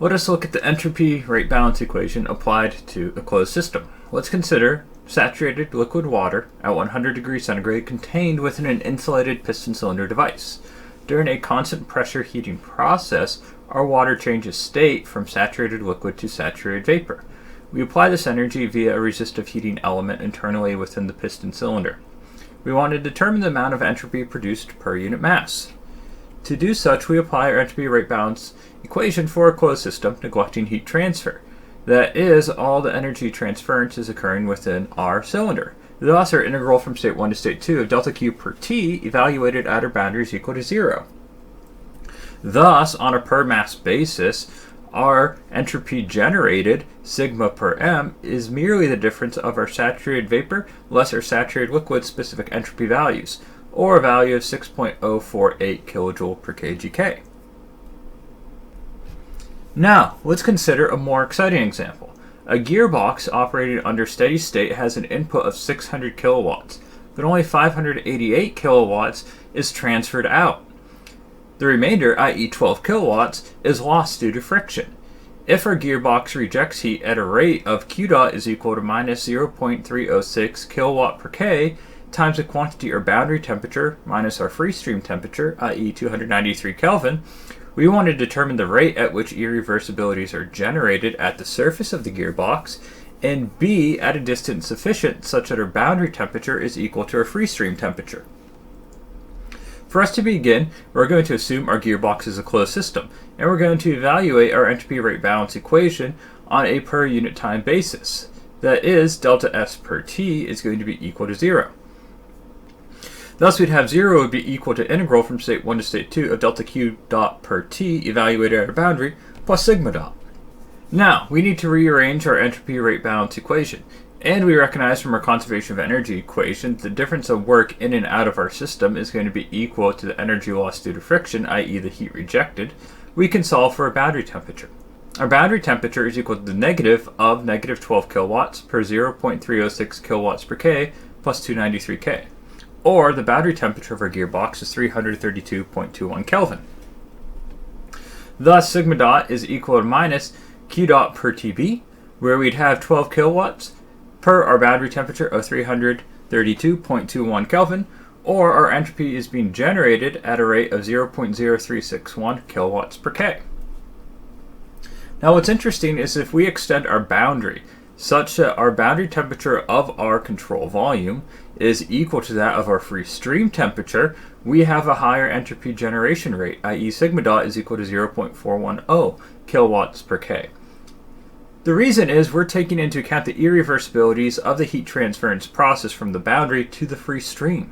Let us look at the entropy rate balance equation applied to a closed system. Let's consider saturated liquid water at 100 degrees centigrade contained within an insulated piston cylinder device. During a constant pressure heating process, our water changes state from saturated liquid to saturated vapor. We apply this energy via a resistive heating element internally within the piston cylinder. We want to determine the amount of entropy produced per unit mass. To do such, we apply our entropy rate balance equation for a closed system, neglecting heat transfer. That is, all the energy transference is occurring within our cylinder. Thus, our integral from state 1 to state 2 of delta Q per T evaluated at our boundary is equal to 0. Thus, on a per mass basis, our entropy generated, sigma per m, is merely the difference of our saturated vapor less our saturated liquid specific entropy values, or a value of 6.048 kilojoule per kgK. Now, let's consider a more exciting example. A gearbox operating under steady state has an input of 600 kilowatts, but only 588 kilowatts is transferred out. The remainder, i.e. 12 kilowatts, is lost due to friction. If our gearbox rejects heat at a rate of Q dot is equal to minus 0.306 kilowatt per K times the quantity or boundary temperature minus our free stream temperature, i.e. 293 Kelvin, we want to determine the rate at which irreversibilities are generated at the surface of the gearbox, and B, at a distance sufficient such that our boundary temperature is equal to our free stream temperature. For us to begin, we're going to assume our gearbox is a closed system, and we're going to evaluate our entropy rate balance equation on a per unit time basis. That is, delta S per T is going to be equal to 0. Thus, we'd have 0 would be equal to integral from state 1 to state 2 of delta Q dot per T evaluated at our boundary plus sigma dot. Now, we need to rearrange our entropy rate balance equation, and we recognize from our conservation of energy equation the difference of work in and out of our system is going to be equal to the energy loss due to friction, i.e. the heat rejected. We can solve for a boundary temperature. Our boundary temperature is equal to the negative of negative 12 kilowatts per 0.306 kilowatts per K plus 293 K. Or the boundary temperature of our gearbox is 332.21 Kelvin. Thus, sigma dot is equal to minus Q dot per TB, where we'd have 12 kilowatts per our boundary temperature of 332.21 Kelvin, or our entropy is being generated at a rate of 0.0361 kilowatts per K. Now, what's interesting is if we extend our boundary such that our boundary temperature of our control volume is equal to that of our free stream temperature, we have a higher entropy generation rate, i.e. sigma dot is equal to 0.410 kilowatts per K. The reason is we're taking into account the irreversibilities of the heat transference process from the boundary to the free stream.